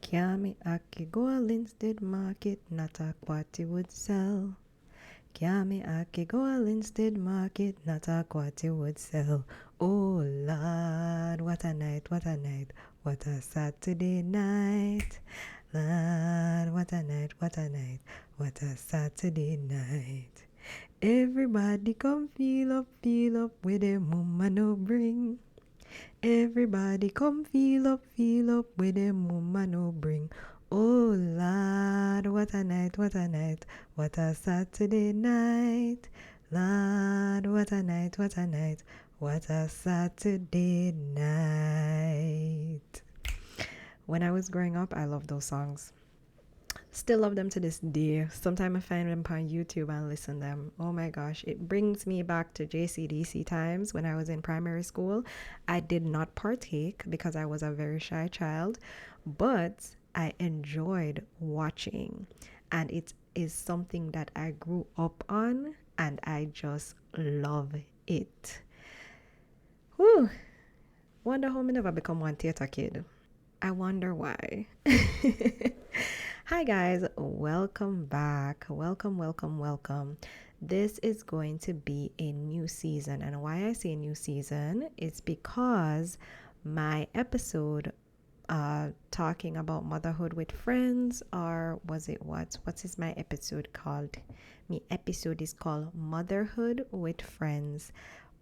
Kiami Aki go a Linstead market, not a quati would sell. Kiami Aki go a Linstead market, not a quati would sell. Oh Lord, what a night, what a night, what a Saturday night. Lord, what a night, what a night, what a Saturday night. Everybody come feel up with a mama no bring. Everybody come feel up with a mama no bring. Oh Lord, what a night, what a night, what a Saturday night. Lord, what a night, what a night, what a Saturday night. When I was growing up, I loved those songs. Still love them to this day. Sometimes I find them on YouTube and listen to them. Oh my gosh, it brings me back to JCDC times when I was in primary school. I did not partake because I was a very shy child, but I enjoyed watching, and it is something that I grew up on, and I just love it. Whew. Wonder how me never become one theater kid. I wonder why. Hi guys, welcome back. Welcome. This is going to be a new season, and why I say new season is because my episode talking about motherhood with friends, or was it what is my episode called? My episode is called Motherhood with Friends.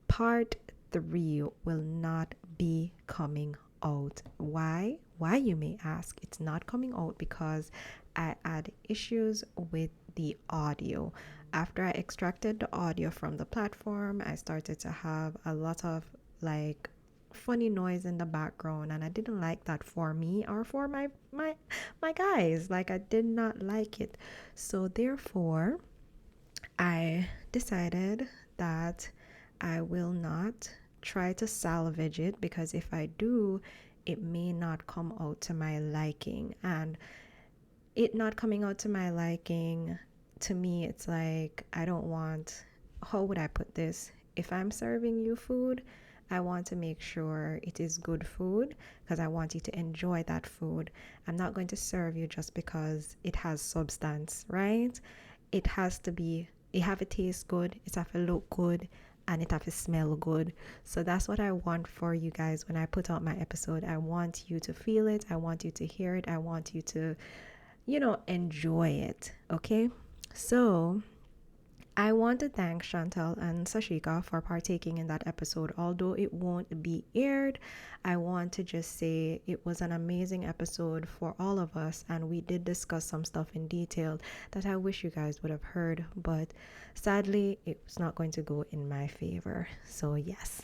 Part 3 will not be coming out. Why, you may ask? It's not coming out because I had issues with the audio. After I extracted the audio from the platform, I started to have a lot of like funny noise in the background, and I didn't like that for me or for my guys. Like, I did not like it. So therefore I decided that I will not try to salvage it, because if I do, it may not come out to my liking. And it not coming out to my liking, to me, it's like, I don't want, how would I put this? If I'm serving you food, I want to make sure it is good food, because I want you to enjoy that food. I'm not going to serve you just because it has substance, right? It has to be, it have to taste good, it have to look good, and it have to smell good. So that's what I want for you guys when I put out my episode. I want you to feel it, I want you to hear it, I want you to, enjoy it. Okay, so I want to thank Chantal and Sashika for partaking in that episode. Although it won't be aired, I want to just say it was an amazing episode for all of us, and we did discuss some stuff in detail that I wish you guys would have heard, but sadly it was not going to go in my favor. So yes,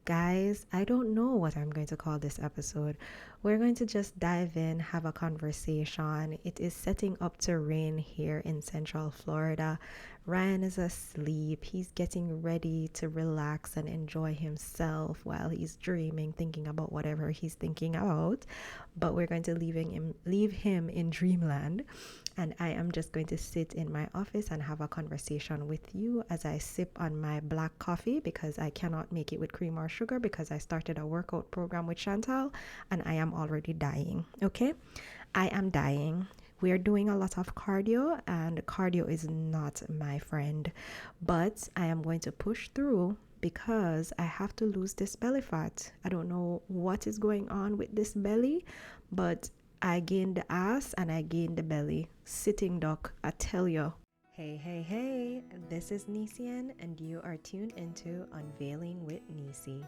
guys, I don't know what I'm going to call this episode. We're going to just dive in, have a conversation. It is setting up to rain here in Central Florida. Ryan is asleep. He's getting ready to relax and enjoy himself while he's dreaming, thinking about whatever he's thinking about. But we're going to leave him in dreamland. And I am just going to sit in my office and have a conversation with you as I sip on my black coffee, because I cannot make it with cream or sugar, because I started a workout program with Chantal and I am already dying. Okay, I am dying. We're doing a lot of cardio, and cardio is not my friend, but I am going to push through because I have to lose this belly fat. I don't know what is going on with this belly, but I gained the ass and I gained the belly. Sitting duck, I tell you. Hey, this is Nisian, and you are tuned into Unveiling with Nisi.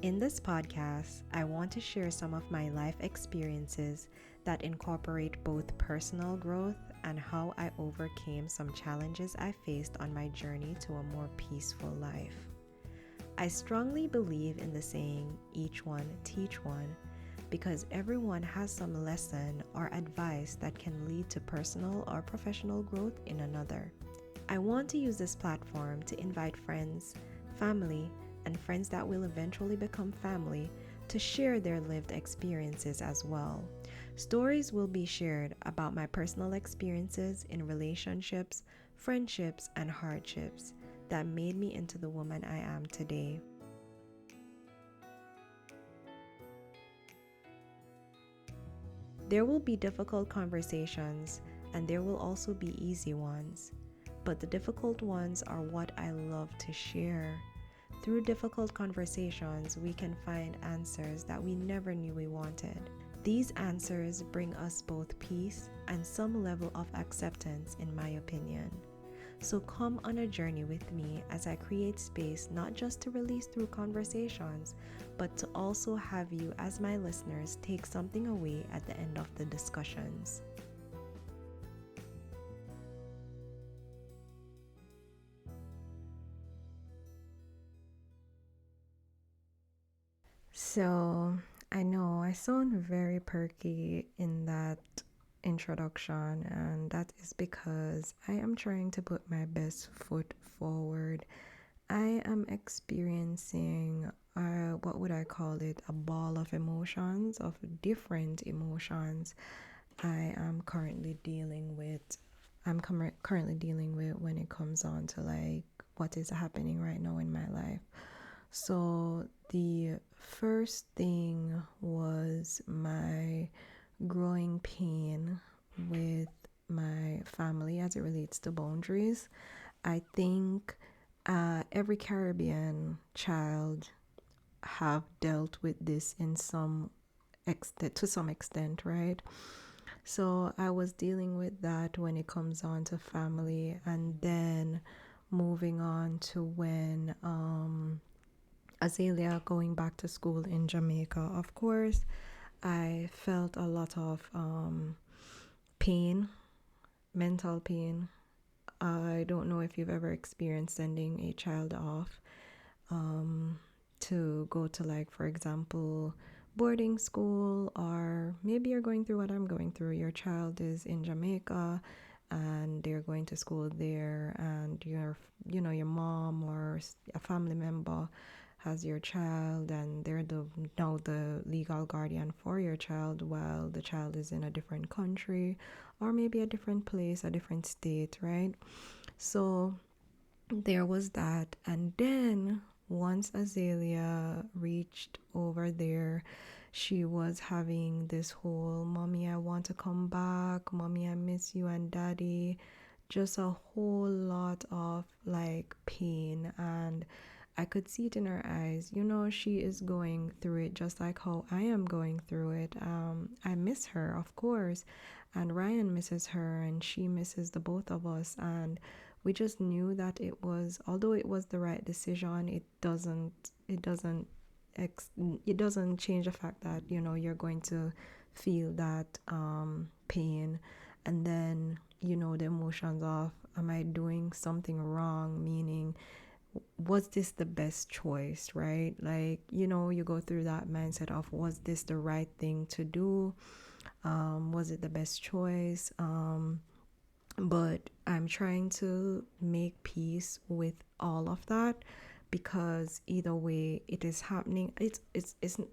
In this podcast, I want to share some of my life experiences that incorporate both personal growth and how I overcame some challenges I faced on my journey to a more peaceful life. I strongly believe in the saying, each one teach one, because everyone has some lesson or advice that can lead to personal or professional growth in another. I want to use this platform to invite friends, family, and friends that will eventually become family to share their lived experiences as well. Stories will be shared about my personal experiences in relationships, friendships, and hardships that made me into the woman I am today. There will be difficult conversations, and there will also be easy ones. But the difficult ones are what I love to share. Through difficult conversations, we can find answers that we never knew we wanted. These answers bring us both peace and some level of acceptance, in my opinion. So come on a journey with me as I create space not just to release through conversations, but to also have you, as my listeners, take something away at the end of the discussions. So, I know I sound very perky in that introduction, and that is because I am trying to put my best foot forward. I am experiencing, what would I call it, a ball of emotions, of different emotions. I am currently dealing with, currently dealing with when it comes on to like what is happening right now in my life. So, the first thing was my growing pain with my family as it relates to boundaries. I think every Caribbean child have dealt with this in some extent, to some extent, right? So I was dealing with that when it comes on to family, and then moving on to when Azalea going back to school in Jamaica. Of course, I felt a lot of pain, mental pain. I don't know if you've ever experienced sending a child off to go to, like, for example, boarding school, or maybe you're going through what I'm going through. Your child is in Jamaica and they're going to school there, and your mom or a family member has your child, and they're now the legal guardian for your child while the child is in a different country, or maybe a different place, a different state, right? So there was that. And then once Azalea reached over there, she was having this whole, "Mommy, I want to come back. Mommy, I miss you and Daddy." Just a whole lot of like pain. And I could see it in her eyes. She is going through it just like how I am going through it. I miss her, of course. And Ryan misses her, and she misses the both of us. And we just knew that although it was the right decision, it doesn't change the fact that you're going to feel that pain. And then the emotions of, am I doing something wrong, meaning, was this the best choice, right? Like, you go through that mindset of, was this the right thing to do? Was it the best choice? But I'm trying to make peace with all of that, because either way it is happening. It's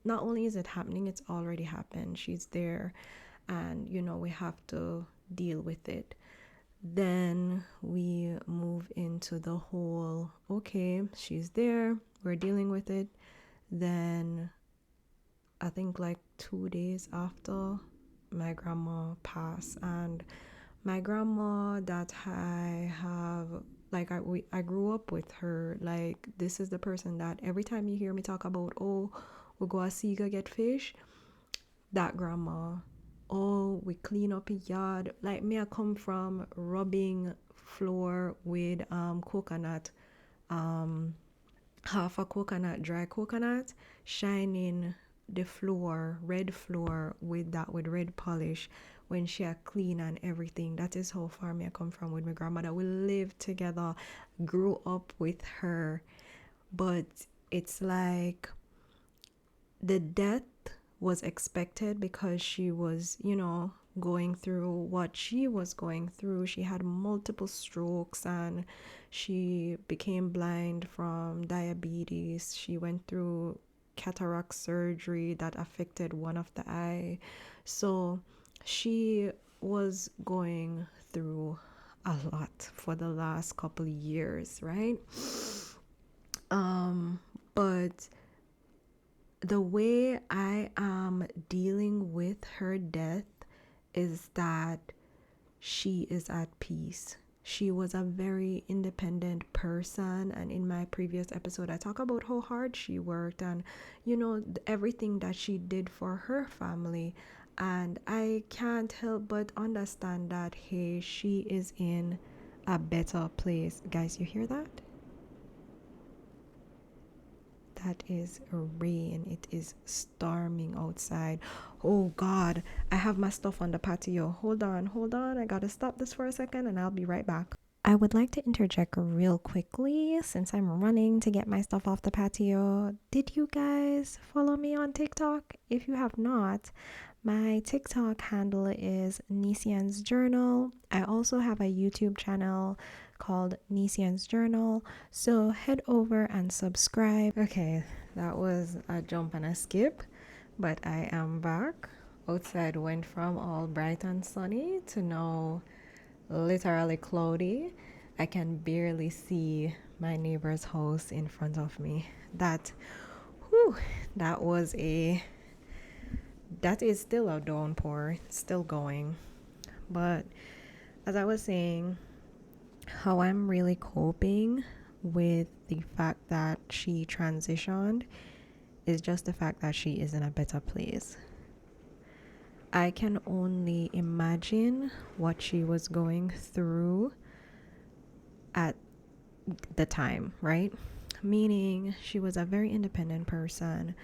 not only is it happening, it's already happened. She's there, and we have to deal with it. Then we move into the whole, okay, she's there, we're dealing with it. Then I think like 2 days after, my grandma passed. And my grandma that I have, like, I grew up with her. Like, this is the person that every time you hear me talk about, oh, we go a sea go get fish, that grandma. Oh, we clean up a yard. Like, me, I come from rubbing floor with coconut, half a coconut, dry coconut, shining the floor, red floor, with red polish, when she had clean and everything. That is how far me I come from with my grandmother. We lived together, grew up with her. But it's like the death was expected, because she was, going through what she was going through. She had multiple strokes, and she became blind from diabetes. She went through cataract surgery that affected one of the eye. So she was going through a lot for the last couple of years, right? But the way I am dealing with her death is that she is at peace. She was a very independent person, and in my previous episode I talk about how hard she worked and everything that she did for her family. And I can't help but understand that, hey, she is in a better place. Guys, you hear that? That is rain. It is storming outside. Oh God, I have my stuff on the patio. Hold on. I gotta stop this for a second and I'll be right back. I would like to interject real quickly since I'm running to get my stuff off the patio. Did you guys follow me on TikTok? If you have not, my TikTok handle is Nisian's Journal. I also have a YouTube channel called Nisian's Journal, so head over and subscribe. Okay, that was a jump and a skip, but I am back. Outside went from all bright and sunny to now literally cloudy. I can barely see my neighbor's house in front of me. That is still a downpour, still going. But as I was saying, how I'm really coping with the fact that she transitioned is just the fact that she is in a better place. I can only imagine what she was going through at the time, right? Meaning she was a very independent person,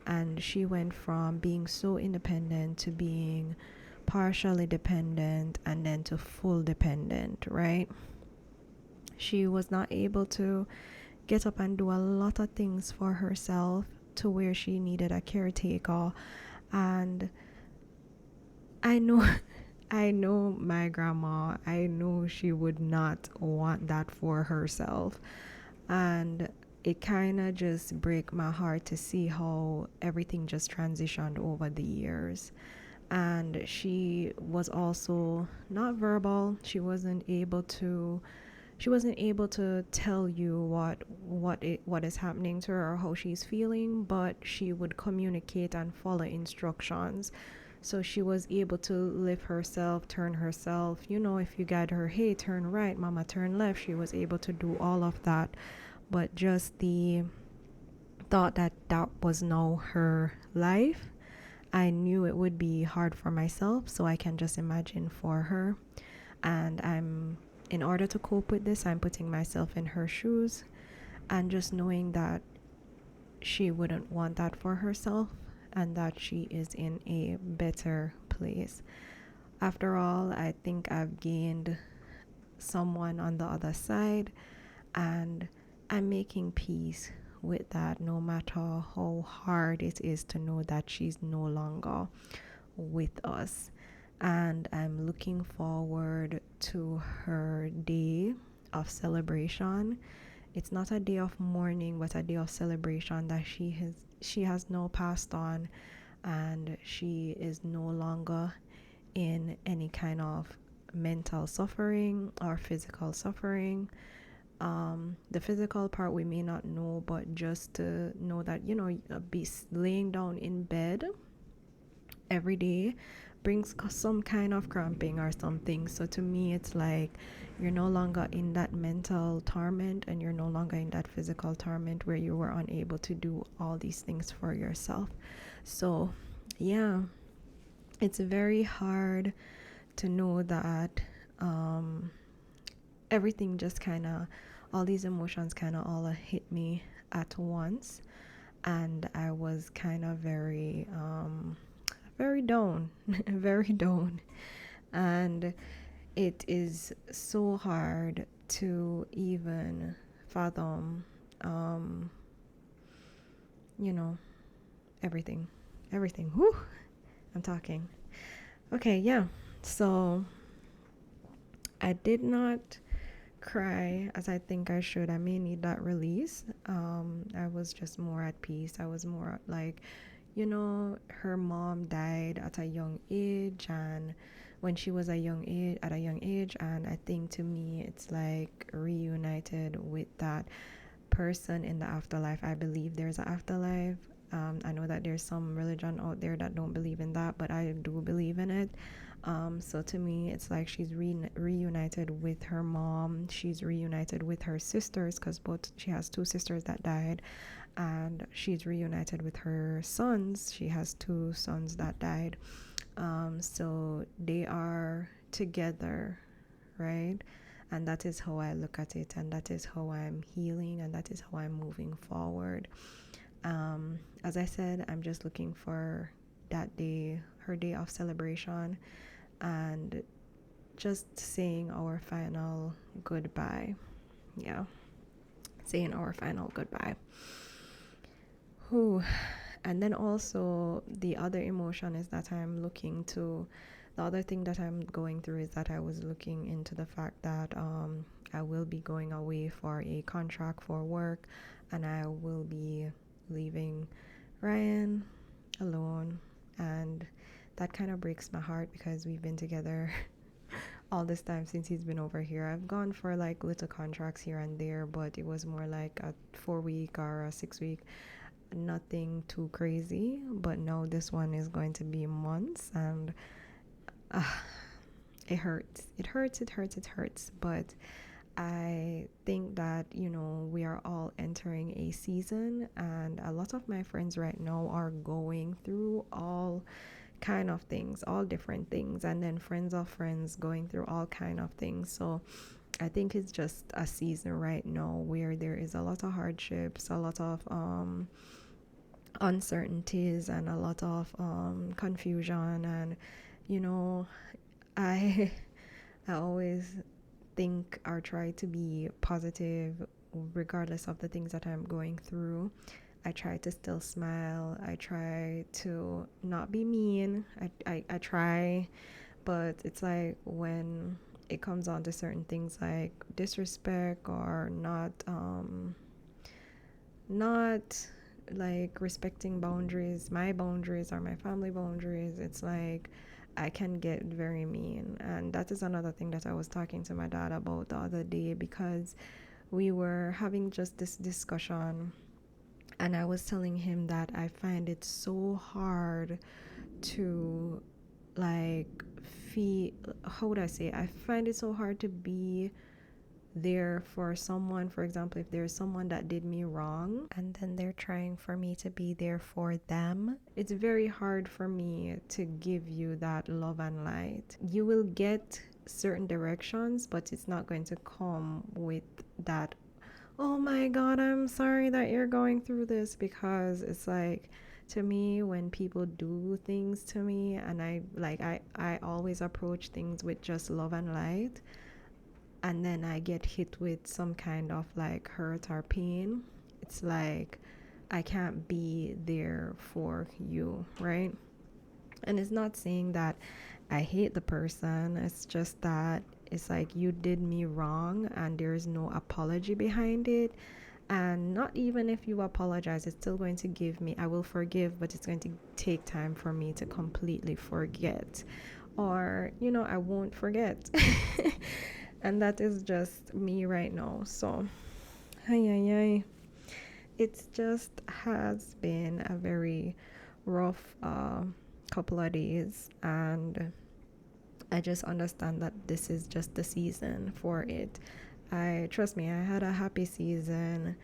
and she went from being so independent to being partially dependent and then to full dependent, right? She was not able to get up and do a lot of things for herself to where she needed a caretaker. And I know I know my grandma, I know she would not want that for herself. And it kind of just break my heart to see how everything just transitioned over the years. And she was also not verbal. She wasn't able to tell you what is happening to her or how she's feeling, but she would communicate and follow instructions. So she was able to lift herself, turn herself, if you guide her, hey, turn right, mama, turn left, she was able to do all of that. But just the thought that that was now her life, I knew it would be hard for myself, so I can just imagine for her. And in order to cope with this, I'm putting myself in her shoes and just knowing that she wouldn't want that for herself and that she is in a better place. After all, I think I've gained someone on the other side, and I'm making peace with that, no matter how hard it is to know that she's no longer with us. And I'm looking forward to her day of celebration. It's not a day of mourning, but a day of celebration that she has now passed on, and she is no longer in any kind of mental suffering or physical suffering. The physical part we may not know, but just to know that be laying down in bed every day brings some kind of cramping or something. So to me, it's like you're no longer in that mental torment and you're no longer in that physical torment where you were unable to do all these things for yourself. So yeah, it's very hard to know that everything just kind of, all these emotions kind of all hit me at once, and I was kind of very down very down. And it is so hard to even fathom everything. Whew, I'm talking. Okay, yeah. So I did not cry as I think I should. I may need that release. I was just more at peace. I was more like, her mom died at a young age, and when she was at a young age, and I think to me it's like reunited with that person in the afterlife. I believe there's an afterlife. I know that there's some religion out there that don't believe in that, but I do believe in it. So to me, it's like she's reunited with her mom. She's reunited with her sisters because she has two sisters that died, and she's reunited with her sons. She has two sons that died. So they are together, right? And that is how I look at it, and that is how I'm healing, and that is how I'm moving forward. As I said, I'm just looking for that day, her day of celebration, and just saying our final goodbye. Yeah, saying our final goodbye. Whew. And then also the other emotion is that the other thing that I'm going through is that I was looking into the fact that I will be going away for a contract for work, and I will be leaving Ryan alone, and that kind of breaks my heart because we've been together all this time since he's been over here. I've gone for like little contracts here and there, but it was more like a 4 week or a 6 week, nothing too crazy. But now this one is going to be months, and it hurts. It hurts. But I think that, we are all entering a season, and a lot of my friends right now are going through all kind of things, all different things, and then friends of friends going through all kind of things. So I think it's just a season right now where there is a lot of hardships, a lot of uncertainties, and a lot of confusion. And I I always think or try to be positive regardless of the things that I'm going through. I try to still smile. I try to not be mean. I try, but it's like when it comes on to certain things like disrespect or not like respecting boundaries, my boundaries or my family boundaries, it's like I can get very mean. And that is another thing that I was talking to my dad about the other day, because we were having just this discussion, and I was telling him that I find it so hard to like feel, how would I say, I find it so hard to be there for someone. For example, if there's someone that did me wrong and then they're trying for me to be there for them, it's very hard for me to give you that love and light. You will get certain directions, but it's not going to come with that, oh my god, I'm sorry that you're going through this. Because it's like, to me, when people do things to me, and I always approach things with just love and light, and then I get hit with some kind of like hurt or pain, it's like I can't be there for you, right? And it's not saying that I hate the person, it's just that it's like you did me wrong and there's no apology behind it. And not even if you apologize, it's still going to give me, I will forgive, but it's going to take time for me to completely forget. Or, I won't forget. And that is just me right now. So, it's just has been a very rough couple of days, and I just understand that this is just the season for it. Trust me, I had a happy season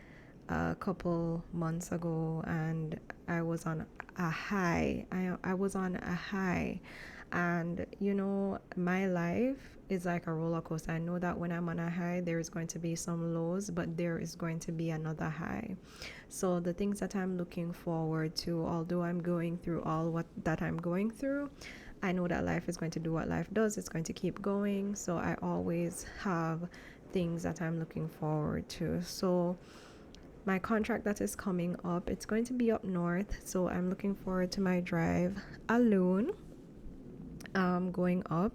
a couple months ago, and I was on a high. I was on a high. And my life is like a roller coaster. I know that when I'm on a high, there is going to be some lows, but there is going to be another high. So the things that I'm looking forward to, although I'm going through all that I'm going through, I know that life is going to do what life does. It's going to keep going. So I always have things that I'm looking forward to. So my contract that is coming up, it's going to be up north. So I'm looking forward to my drive alone, going up.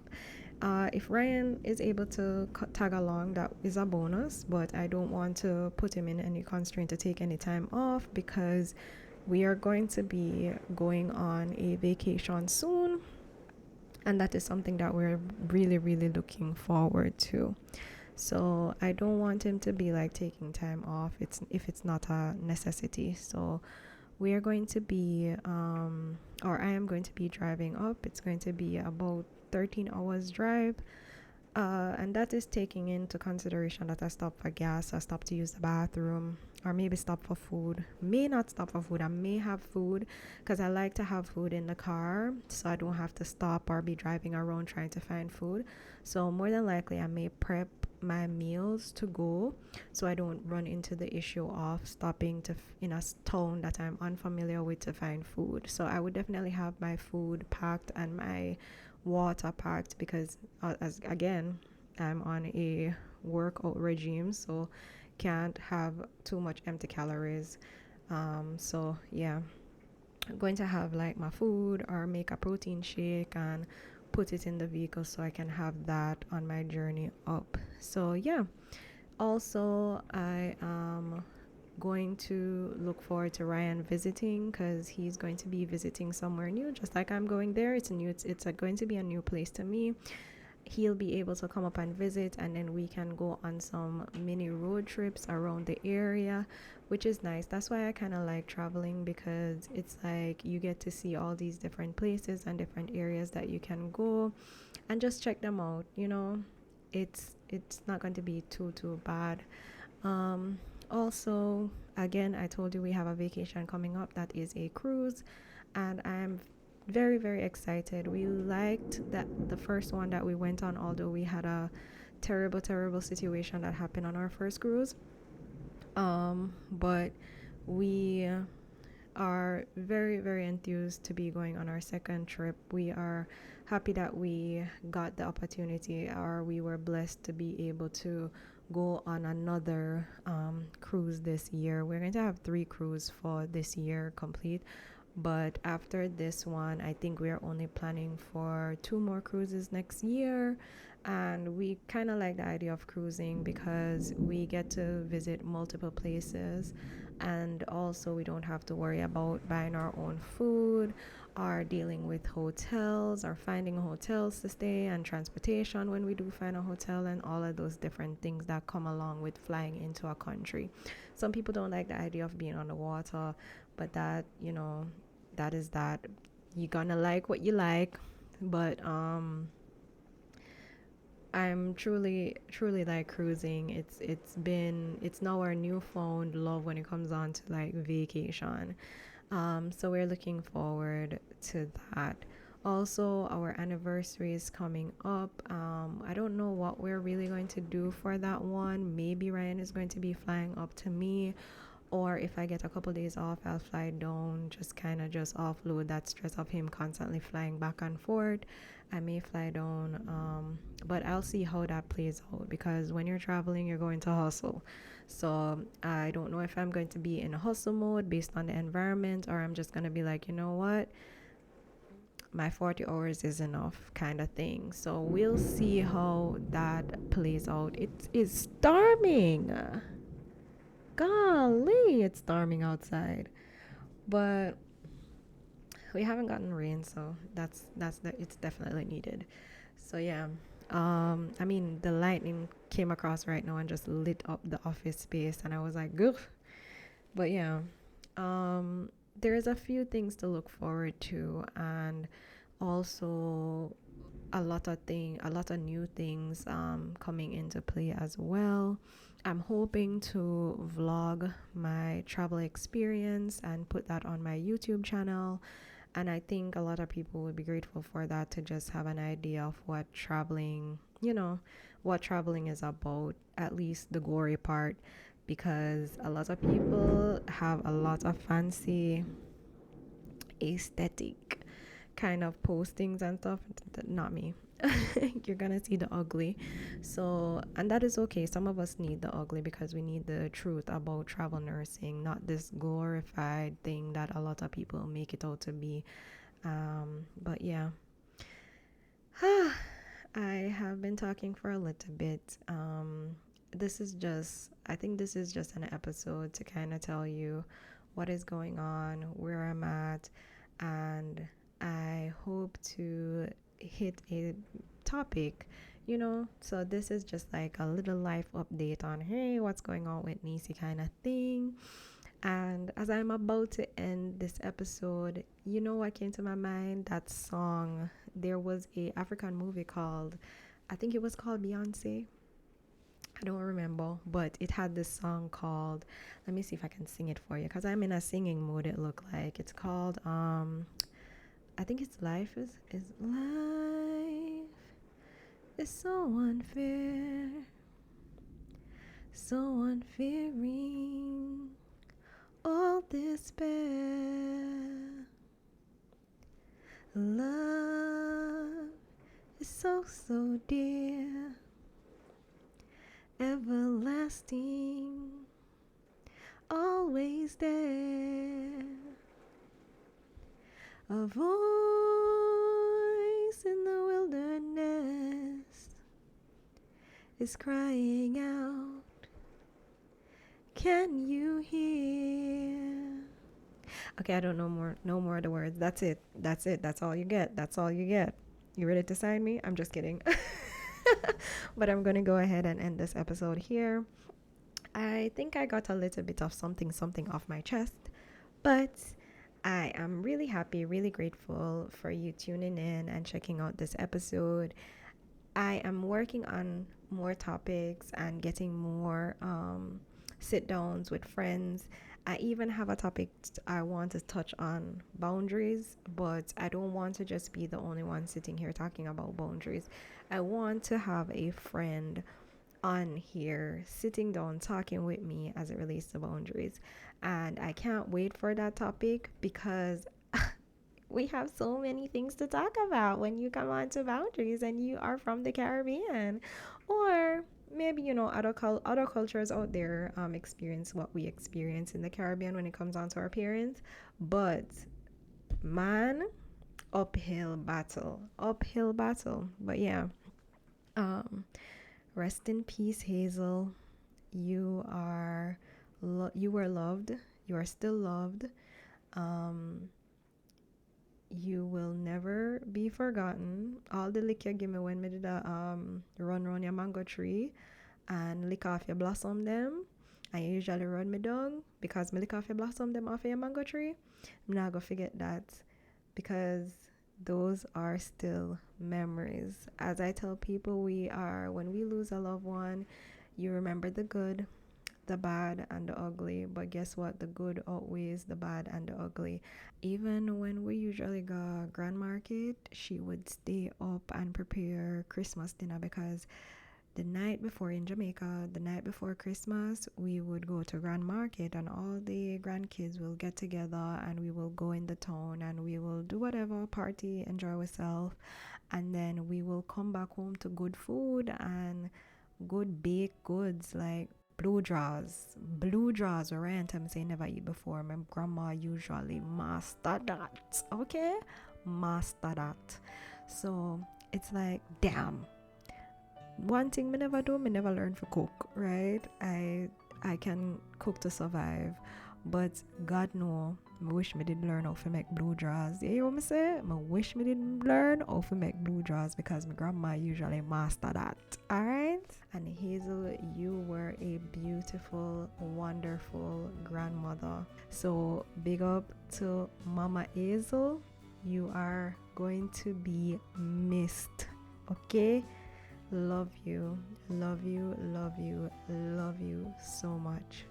If Ryan is able to tag along, that is a bonus, but I don't want to put him in any constraint to take any time off, because we are going to be going on a vacation soon, and that is something that we're really, really looking forward to. So I don't want him to be like taking time off if it's not a necessity. So We are going to be, or I am going to be driving up. It's going to be about 13 hours drive. And that is taking into consideration that I stop for gas, I stop to use the bathroom, or maybe stop for food. May not stop for food. I may have food because I like to have food in the car so I don't have to stop or be driving around trying to find food. So, more than likely, I may prep my meals to go so I don't run into the issue of stopping in a town that I'm unfamiliar with to find food. So, I would definitely have my food packed and my water packed because as again I'm on a workout regime, so can't have too much empty calories. So yeah, I'm going to have like my food or make a protein shake and put it in the vehicle so I can have that on my journey up. So yeah, also I am going to look forward to Ryan visiting because he's going to be visiting somewhere new, just like I'm going there. It's going to be a new place to me. He'll be able to come up and visit, and then we can go on some mini road trips around the area, which is nice. That's why I kind of like traveling, because it's like you get to see all these different places and different areas that you can go and just check them out. It's not going to be too bad. Also, again, I told you we have a vacation coming up that is a cruise, and I'm very, very excited. We liked that the first one that we went on, although we had a terrible, terrible situation that happened on our first cruise. But we are very, very enthused to be going on our second trip. We are happy that we got the opportunity, or we were blessed to be able to go on another cruise this year. We're going to have 3 cruises for this year complete. But after this one, I think we are only planning for 2 more cruises next year. And we kind of like the idea of cruising because we get to visit multiple places, and also we don't have to worry about buying our own food or dealing with hotels or finding hotels to stay and transportation when we do find a hotel and all of those different things that come along with flying into a country. Some people don't like the idea of being on the water, but that is that. You're gonna like what you like. But I'm truly like cruising. It's now our newfound love when it comes on to like vacation. So we're looking forward to that. Also, our anniversary is coming up. I don't know what we're really going to do for that one. Maybe Ryan is going to be flying up to me, or if I get a couple days off, I'll fly down, just kind of just offload that stress of him constantly flying back and forth. I may fly down, but I'll see how that plays out, because when you're traveling, you're going to hustle. So I don't know if I'm going to be in a hustle mode based on the environment, or I'm just going to be like, you know what, my 40 hours is enough kind of thing. So we'll see how that plays out. It is storming. Golly, it's storming outside. But we haven't gotten rain, so it's definitely needed. So yeah. I mean, the lightning came across right now and just lit up the office space, and I was like, "Good." But yeah, there's a few things to look forward to, and also a lot of new things coming into play as well. I'm hoping to vlog my travel experience and put that on my YouTube channel. And I think a lot of people would be grateful for that, to just have an idea of what traveling is about, at least the gory part, because a lot of people have a lot of fancy aesthetic kind of postings and stuff. Not me. You're gonna see the ugly. So, and that is okay. Some of us need the ugly because we need the truth about travel nursing, not this glorified thing that a lot of people make it out to be. But yeah. I have been talking for a little bit. I think this is just an episode to kind of tell you what is going on, where I'm at, and I hope to hit a topic, So this is just like a little life update on, hey, what's going on with Nisi kind of thing. And as I'm about to end this episode, you know what came to my mind? That song. There was a African movie called, I think it was called Beyonce. I don't remember, but it had this song called, let me see if I can sing it for you because I'm in a singing mood, it looked like. It's called I think it's Life is Life is so unfair. So unfearing, all despair. Love is so, so dear, everlasting, always there. A voice in the wilderness is crying out, can you hear? Okay, I don't know no more of the words. That's it. That's all you get. That's all you get. You ready to sign me? I'm just kidding. But I'm going to go ahead and end this episode here. I think I got a little bit of something off my chest, but I am really happy, really grateful for you tuning in and checking out this episode. I am working on more topics and getting more sit downs with friends. I even have a topic I want to touch on boundaries, but I don't want to just be the only one sitting here talking about boundaries. I want to have a friend on here sitting down talking with me as it relates to boundaries. And I can't wait for that topic because we have so many things to talk about when you come on to boundaries and you are from the Caribbean. Or maybe, other cultures out there experience what we experience in the Caribbean when it comes on to our parents. But man, uphill battle. Uphill battle. But yeah. Um Rest in peace, Hazel. You are you were loved. You are still loved. Um you will never be forgotten. All the lick you give me when me did a run round your mango tree and lick off your blossom them. I usually run me down because me lick off your blossom them off of your mango tree. I'm not gonna forget that because those are still memories. As I tell people, when we lose a loved one, you remember the good, the bad, and the ugly. But guess what? The good outweighs the bad and the ugly. Even when we usually go grand market, she would stay up and prepare Christmas dinner because the night before in Jamaica, the night before Christmas, we would go to grand market and all the grandkids will get together and we will go in the town and we will do whatever, party, enjoy ourselves, and then we will come back home to good food and good baked goods like blue draws. Blue draws were rent I'm saying never eat before. My grandma usually master that. Okay? Master that. So it's like damn. One thing me never do, me never learn to cook, right? I can cook to survive. But God know, I wish me did learn how to make blue draws. You hear what me say? I wish me did learn how to make blue draws because my grandma usually master that. Alright? And Hazel, you were a beautiful, wonderful grandmother. So big up to Mama Hazel. You are going to be missed. Okay? Love you, love you, love you, love you so much.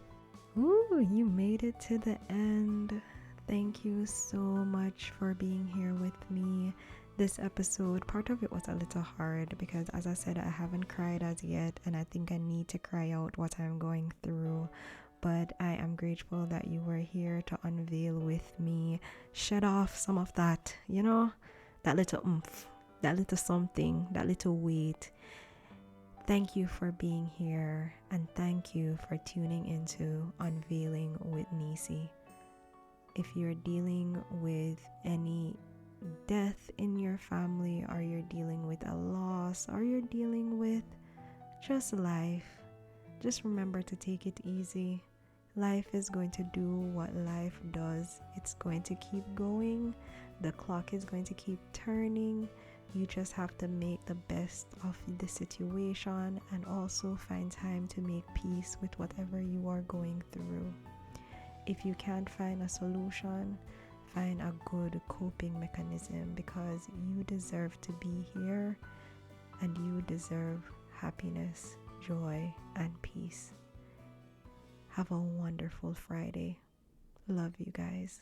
Ooh, you made it to the end. Thank you so much for being here with me. This episode, part of it was a little hard because, as I said, I haven't cried as yet, and I think I need to cry out what I'm going through. But I am grateful that you were here to unveil with me, shed off some of that, that little oomph, that little something, that little weight. Thank you for being here, and thank you for tuning into Unveiling with Nisi. If you're dealing with any death in your family, or you're dealing with a loss, or you're dealing with just life, just remember to take it easy. Life is going to do what life does. It's going to keep going. The clock is going to keep turning. You just have to make the best of the situation and also find time to make peace with whatever you are going through. If you can't find a solution, find a good coping mechanism, because you deserve to be here and you deserve happiness, joy, and peace. Have a wonderful Friday. Love you guys.